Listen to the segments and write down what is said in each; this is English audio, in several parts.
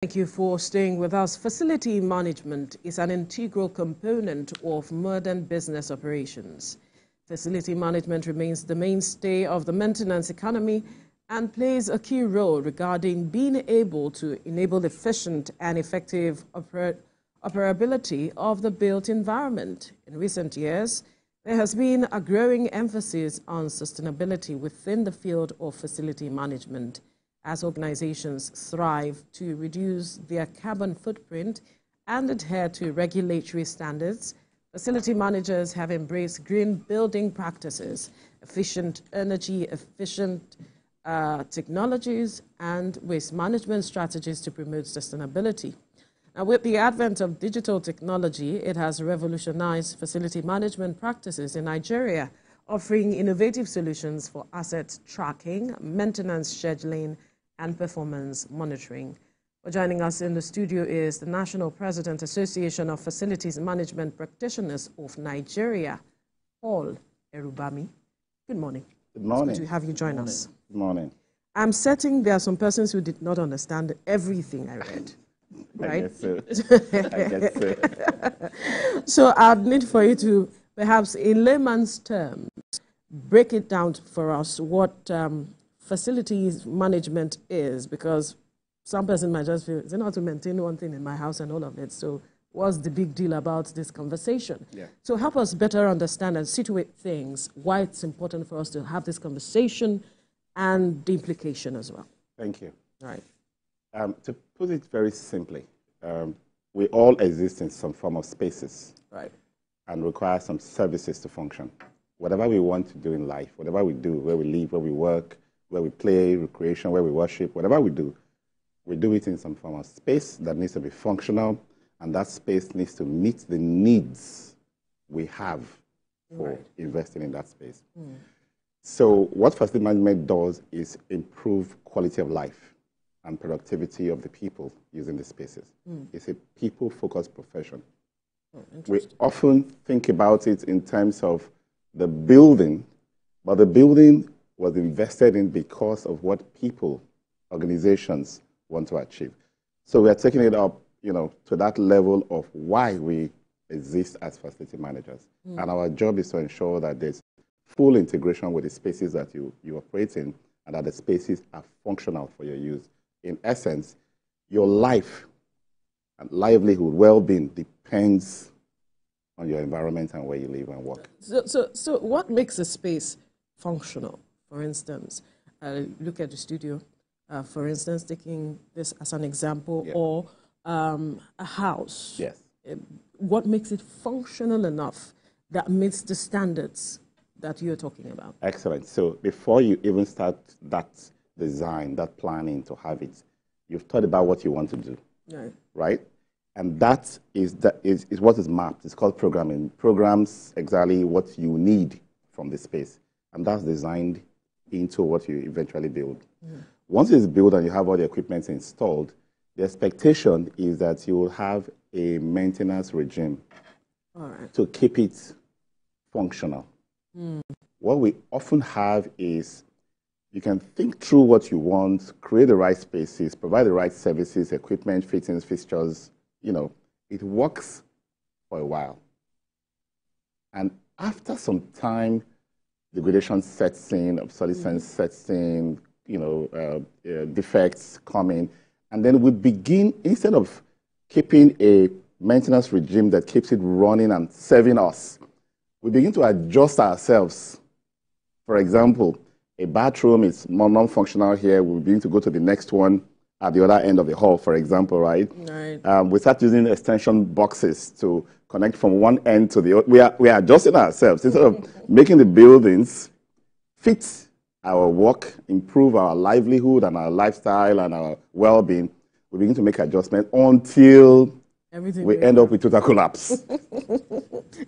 Thank you for staying with us. Facility management is an integral component of modern business operations. Facility management remains the mainstay of the maintenance economy and plays a key role regarding being able to enable efficient and effective operability of the built environment. In recent years, there has been a growing emphasis on sustainability within the field of facility management, as organizations strive to reduce their carbon footprint and adhere to regulatory standards. Facility managers have embraced green building practices, efficient energy, efficient technologies, and waste management strategies to promote sustainability. Now, with the advent of digital technology, it has revolutionized facility management practices in Nigeria, offering innovative solutions for asset tracking, maintenance scheduling, and performance monitoring. Well, joining us in the studio is the National President, Association of Facilities Management Practitioners of Nigeria, Paul Erubami. Good morning. Good morning. It's good to have you join us. Good morning. I'm certain there are some persons who did not understand everything I read. Right? I guess so. So I'd need for you to, perhaps in layman's terms, break it down for us what facilities management is, because some person might just feel, it's not to maintain one thing in my house and all of it. So what's the big deal about this conversation? Yeah. So help us better understand and situate things, why it's important for us to have this conversation and the implication as well. Thank you. All right. To put it very simply, we all exist in some form of spaces, Right, and require some services to function. Whatever we want to do in life, whatever we do, where we live, where we work, where we play, recreation, where we worship, whatever we do it in some form of space that needs to be functional, and that space needs to meet the needs we have for investing in that space. So what facility management does is improve quality of life and productivity of the people using the spaces. It's a people-focused profession. We often think about it in terms of the building, but the building was invested in because of what people, organizations want to achieve. So we are taking it up, to that level of why we exist as facility managers. And our job is to ensure that there's full integration with the spaces that you operate in, and that the spaces are functional for your use. In essence, your life and livelihood, well-being depends on your environment and where you live and work. So what makes a space functional? For instance, look at the studio, for instance, taking this as an example, or a house. Yes. What makes it functional enough that meets the standards that you're talking about? Excellent. So before you even start that design, that planning to have it, you've thought about what you want to do, right? And that is what is mapped. It's called programming. Programs exactly what you need from the space, and that's designed into what you eventually build. Once it's built and you have all the equipment installed, the expectation is that you will have a maintenance regime to keep it functional. What we often have is you can think through what you want, create the right spaces, provide the right services, equipment, fittings, fixtures. It works for a while. And after some time, degradation sets in, obsolescence sets in, defects come in. And then we begin, instead of keeping a maintenance regime that keeps it running and serving us, we begin to adjust ourselves. For example, a bathroom is non-functional here. We begin to go to the next one at the other end of the hall, for example, right? We start using extension boxes to connect from one end to the other. We are adjusting ourselves. Instead of making the buildings fit our work, improve our livelihood and our lifestyle and our well-being, we begin to make adjustments until we end up with total collapse.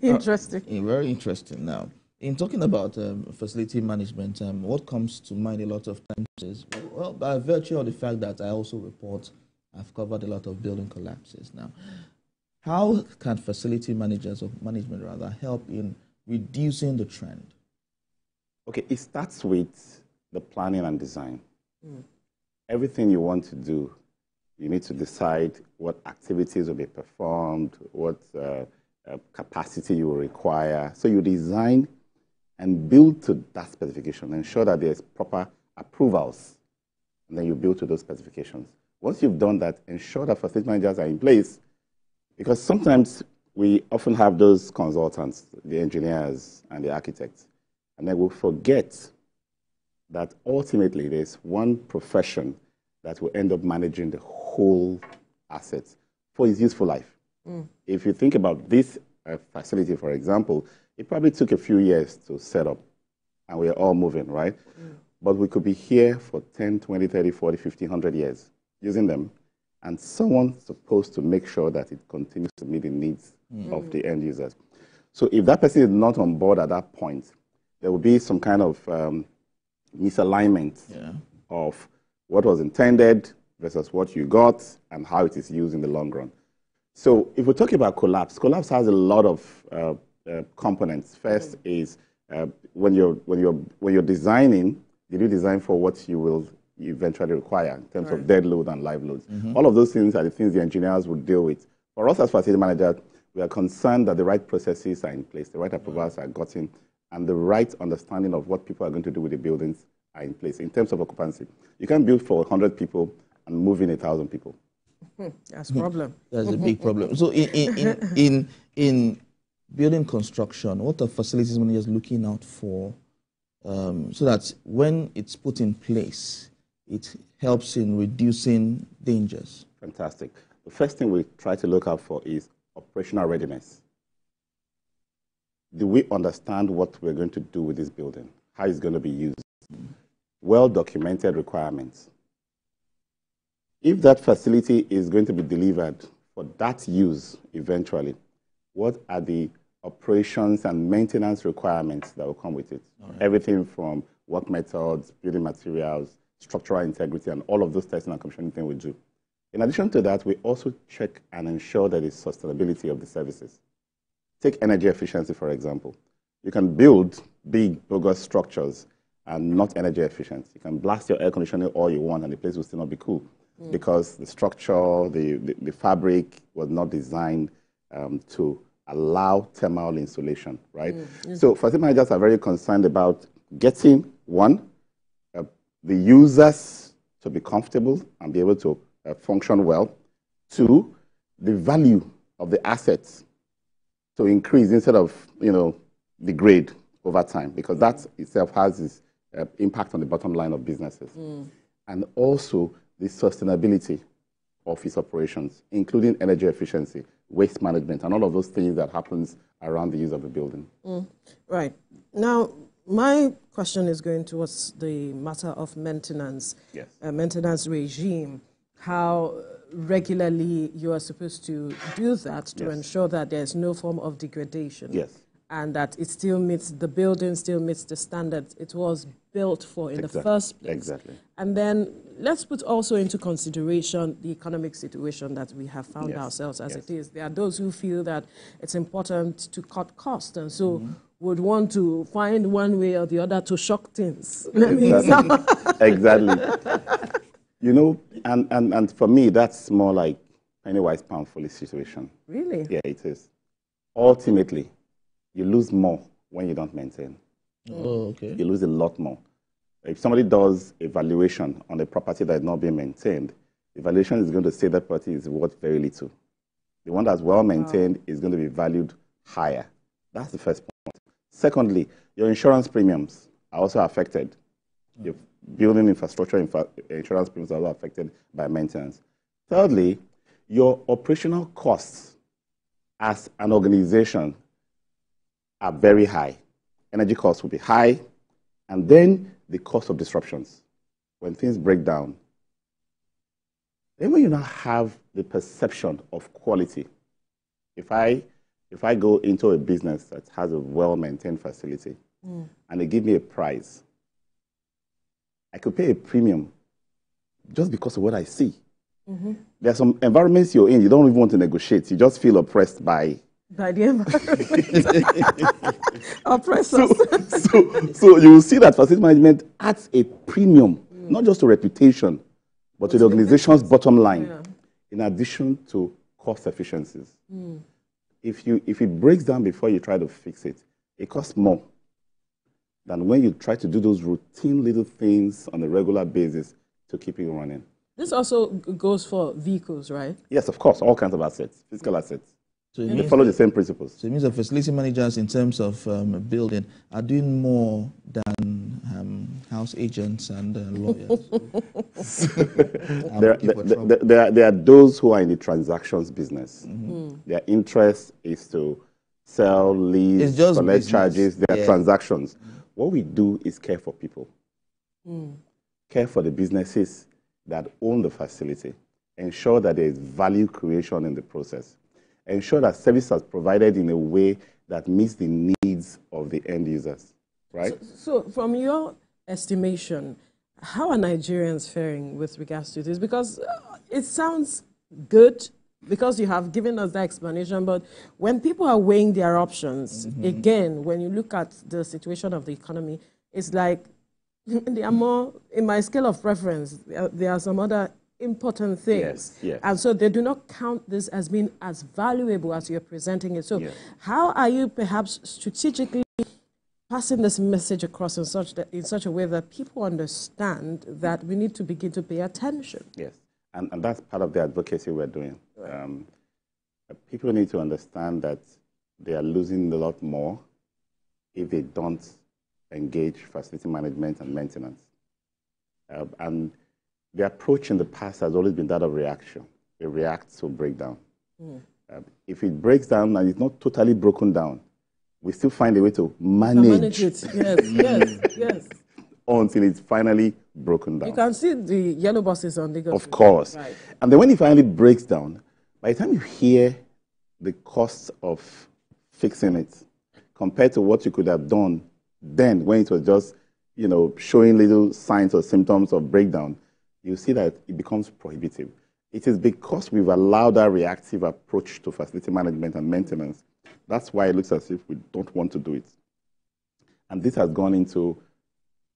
Interesting. Very interesting. Now, in talking about facility management, what comes to mind a lot of times is, well, by virtue of the fact that I also report, I've covered a lot of building collapses now. How can facility managers, or management rather, help in reducing the trend? Okay, it starts with the planning and design. Everything you want to do, You need to decide what activities will be performed, what capacity you will require. So you design and build to that specification, ensure that there's proper approvals, and then you build to those specifications. Once you've done that, ensure that facility managers are in place, because sometimes we often have those consultants, the engineers and the architects, and then we'll forget that ultimately there's one profession that will end up managing the whole assets for its useful life. If you think about this facility, for example, it probably took a few years to set up, and we're all moving, right? But we could be here for 10, 20, 30, 40, 50, 100 years using them, and someone's supposed to make sure that it continues to meet the needs of the end users. So if that person is not on board at that point, there will be some kind of misalignment of what was intended versus what you got and how it is used in the long run. So if we're talking about collapse, collapse has a lot of components. First is when you're designing, did you design for what you will eventually require in terms of dead load and live loads? All of those things are the things the engineers would deal with. For us as facility managers, we are concerned that the right processes are in place, the right approvals are gotten, and the right understanding of what people are going to do with the buildings are in place. In terms of occupancy, you can build for 100 people and move in 1,000 people. That's a problem. That's a big problem. So in building construction, what are facilities managers looking out for so that when it's put in place, it helps in reducing dangers? Fantastic. The first thing we try to look out for is operational readiness. Do we understand what we're going to do with this building? How it's going to be used? Well-documented requirements. If that facility is going to be delivered for that use eventually, what are the operations and maintenance requirements that will come with it? Everything from work methods, building materials, structural integrity, and all of those testing and commissioning things we do. In addition to that, we also check and ensure that the sustainability of the services. Take energy efficiency, for example. You can build big, bogus structures and not energy efficient. You can blast your air conditioning all you want and the place will still not be cool because the structure, the fabric was not designed to allow thermal insulation, right? So facility managers are very concerned about getting, one, the users to be comfortable and be able to function well. Two, the value of the assets to increase instead of, degrade over time, because that itself has this impact on the bottom line of businesses. And also the sustainability of its operations, including energy efficiency, waste management, and all of those things that happens around the use of the building. Right. Now, my question is going towards the matter of maintenance, maintenance regime, how regularly you are supposed to do that to ensure that there's no form of degradation. And that it still meets, the building still meets the standards it was built for in the first place. And then let's put also into consideration the economic situation that we have found ourselves as it is. There are those who feel that it's important to cut costs and so would want to find one way or the other to shock things. Exactly. And for me, that's more like penny-wise, pound-foolish situation. Really? Yeah, it is. Ultimately, you lose more when you don't maintain. You lose a lot more. If somebody does a valuation on a property that is not being maintained, the valuation is going to say that property is worth very little. The one that's well maintained is going to be valued higher. That's the first point. Secondly, your insurance premiums are also affected. Your building infrastructure insurance premiums are also affected by maintenance. Thirdly, your operational costs as an organization are very high. Energy costs will be high, and then the cost of disruptions. When things break down, then when you now have the perception of quality, if I go into a business that has a well-maintained facility and they give me a price, I could pay a premium just because of what I see. There are some environments you're in, you don't even want to negotiate. You just feel oppressed by the environment. Oppressors. So you will see that facility management adds a premium, not just to reputation, but to the organization's bottom line. in addition to cost efficiencies. If it breaks down before you try to fix it, it costs more than when you try to do those routine little things on a regular basis to keep it running. This also goes for vehicles, right? Yes, of course, all kinds of assets, physical assets. So they follow the same principles. So it means that facility managers, in terms of building, are doing more than house agents and lawyers. There are those who are in the transactions business. Their interest is to sell, lease, collect charges. They are transactions. What we do is care for people. Care for the businesses that own the facility. Ensure that there is value creation in the process. Ensure that service is provided in a way that meets the needs of the end users, right? So from your estimation, how are Nigerians faring with regards to this? Because it sounds good because you have given us that explanation, but when people are weighing their options, again, when you look at the situation of the economy, it's like they are more, in my scale of preference, there are some other important things. Yes. And so they do not count this as being as valuable as you're presenting it. So how are you perhaps strategically passing this message across in such a way that people understand that we need to begin to pay attention? Yes, and that's part of the advocacy we're doing. People need to understand that they are losing a lot more if they don't engage facility management and maintenance. And the approach in the past has always been that of reaction. It reacts to breakdown. If it breaks down and it's not totally broken down, we still find a way to manage it. Yes. Until it's finally broken down. You can see the yellow buses on Lagos. Of course. Right. And then when it finally breaks down, by the time you hear the costs of fixing it compared to what you could have done then when it was just, showing little signs or symptoms of breakdown, you see that it becomes prohibitive. It is because we've allowed that reactive approach to facility management and maintenance. That's why it looks as if we don't want to do it. And this has gone into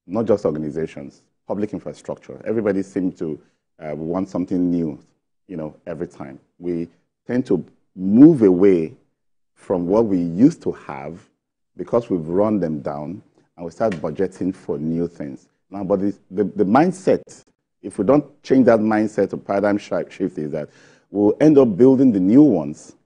not just organizations, public infrastructure. Everybody seems to want something new, every time. We tend to move away from what we used to have because we've run them down, and we start budgeting for new things. Now, but the mindset, if we don't change that mindset or paradigm shift, is that we'll end up building the new ones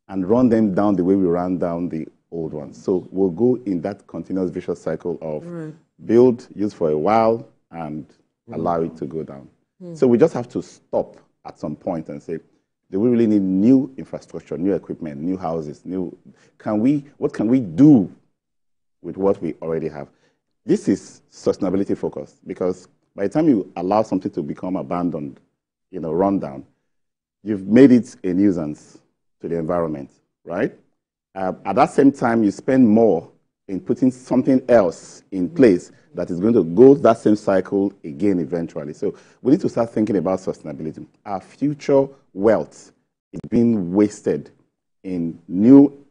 and run them down the way we ran down the old ones. So we'll go in that continuous vicious cycle of build, use for a while, and allow it to go down. So we just have to stop at some point and say, do we really need new infrastructure, new equipment, new houses, what can we do with what we already have? This is sustainability focused, because by the time you allow something to become abandoned, run down, you've made it a nuisance to the environment, right? At that same time, you spend more in putting something else in place that is going to go that same cycle again eventually. So we need to start thinking about sustainability. Our future wealth is being wasted in new,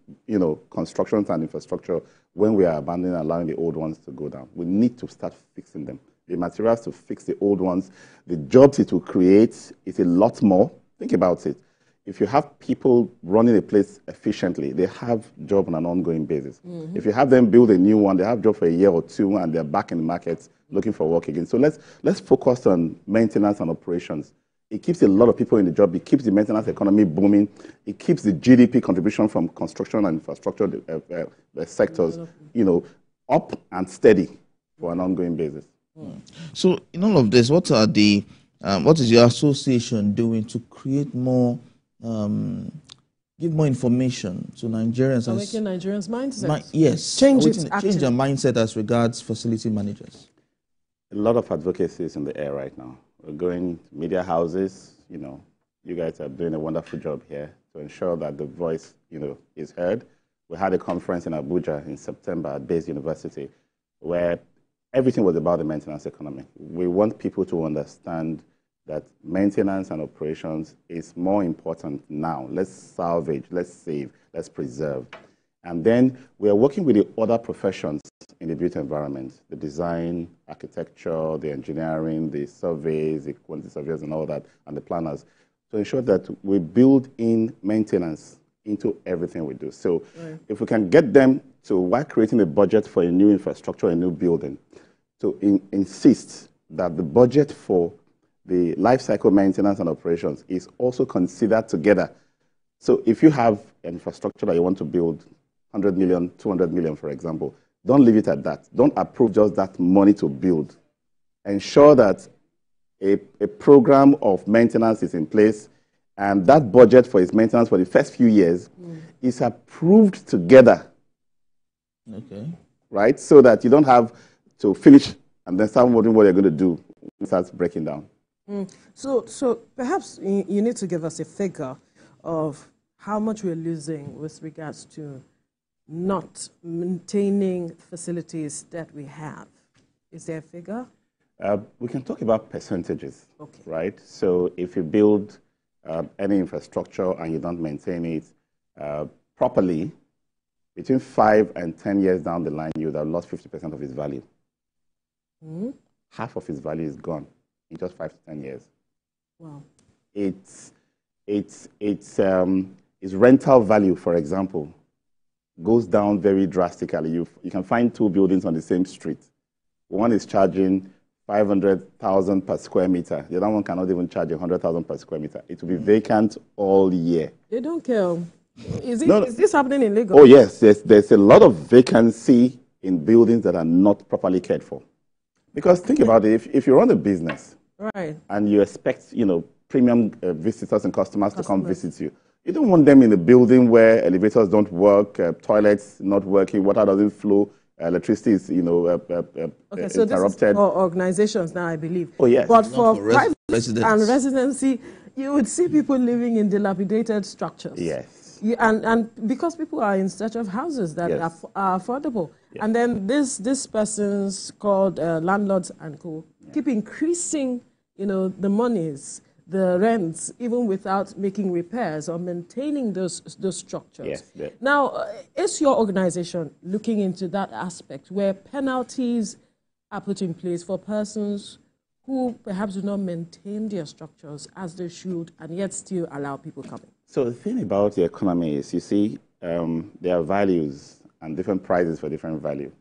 constructions and infrastructure when we are abandoning, allowing the old ones to go down. We need to start fixing them. The materials to fix the old ones, the jobs it will create is a lot more. Think about it. If you have people running a place efficiently, they have job on an ongoing basis. If you have them build a new one, they have job for a year or two, and they're back in the market looking for work again. So let's focus on maintenance and operations. It keeps a lot of people in the job. It keeps the maintenance economy booming. It keeps the GDP contribution from construction and infrastructure sectors, up and steady for an ongoing basis. So in all of this, what is your association doing to create more, give more information to Nigerians? Making Nigerians' mindset. Yes. Change their mindset as regards facility managers. A lot of advocacy is in the air right now. We're going to media houses. You guys are doing a wonderful job here to ensure that the voice, is heard. We had a conference in Abuja in September at Bayes University where everything was about the maintenance economy. We want people to understand that maintenance and operations is more important now. Let's salvage, let's save, let's preserve. And then we are working with the other professions in the built environment, the design, architecture, the engineering, the surveys, the quantity surveyors and all that, and the planners, to ensure that we build in maintenance into everything we do. So if we can get them to, while creating a budget for a new infrastructure, a new building, to insist that the budget for the life cycle maintenance and operations is also considered together. So if you have an infrastructure that you want to build, 100 million, 200 million, for example, don't leave it at that. Don't approve just that money to build. Ensure that a program of maintenance is in place, and that budget for its maintenance for the first few years is approved together. Okay. Right? So that you don't have to finish and then start wondering what you're going to do when it starts breaking down. So perhaps you need to give us a figure of how much we're losing with regards to not maintaining facilities that we have. Is there a figure? We can talk about percentages, okay, right? So if you build any infrastructure and you don't maintain it properly, between 5 and 10 years down the line, you would have lost 50% of its value. Half of its value is gone in just 5 to 10 years. Wow. Its rental value, for example, goes down very drastically. You can find 2 buildings on the same street. One is charging 500,000 per square meter. The other one cannot even charge 100,000 per square meter. It will be vacant all year. They don't care. Is this happening in Lagos? Oh, yes. There's a lot of vacancy in buildings that are not properly cared for. Because think about it, if you run a business and you expect, premium visitors and customers to come visit you, you don't want them in a building where elevators don't work, toilets not working, water doesn't flow, electricity is, okay, so interrupted. This is for organizations now, I believe. Oh, yes. But for private residents and residency, you would see people living in dilapidated structures. Yes. And because people are in search of houses that are affordable. Yes. And then this person's called landlords and co. keep increasing, the monies, the rents, even without making repairs or maintaining those structures. Yes. Now, is your organization looking into that aspect where penalties are put in place for persons who perhaps do not maintain their structures as they should and yet still allow people coming? So the thing about the economy is, you see, there are values and different prices for different value.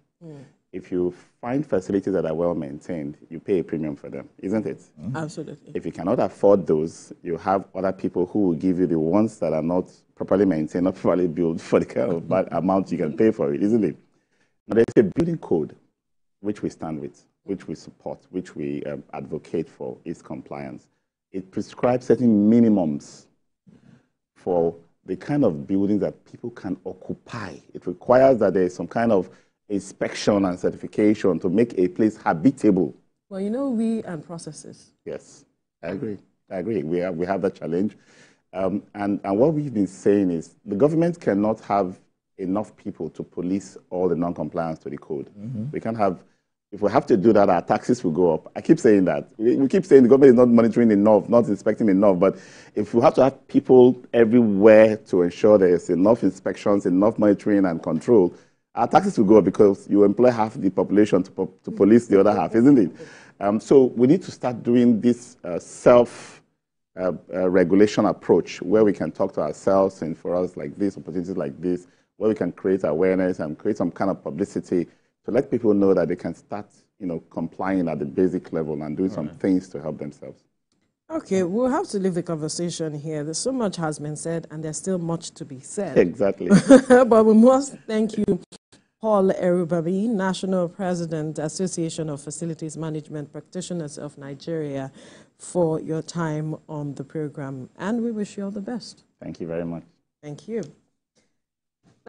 If you find facilities that are well maintained, you pay a premium for them, isn't it? Absolutely. If you cannot afford those, you have other people who will give you the ones that are not properly maintained, not properly built for the kind of amount you can pay for it, isn't it? Now, there's a building code which we stand with, which we support, which we advocate for, is compliance. It prescribes certain minimums for the kind of buildings that people can occupy. It requires that there is some kind of inspection and certification to make a place habitable. Well, we and processes. Yes, I agree. We have that challenge. And what we've been saying is the government cannot have enough people to police all the non-compliance to the code. We can't have, if we have to do that, our taxes will go up. I keep saying that. We keep saying the government is not monitoring enough, not inspecting enough. But if we have to have people everywhere to ensure there is enough inspections, enough monitoring and control, our taxes will go up because you employ half the population to police the other half, isn't it? So we need to start doing this self-regulation approach where we can talk to ourselves and for us like this, opportunities like this, where we can create awareness and create some kind of publicity to let people know that they can start, complying at the basic level and doing some things to help themselves. Okay, we'll have to leave the conversation here. There's so much has been said, and there's still much to be said. Exactly. But we must thank you, Paul Erubami, National President, Association of Facilities Management Practitioners of Nigeria, for your time on the program. And we wish you all the best. Thank you very much. Thank you.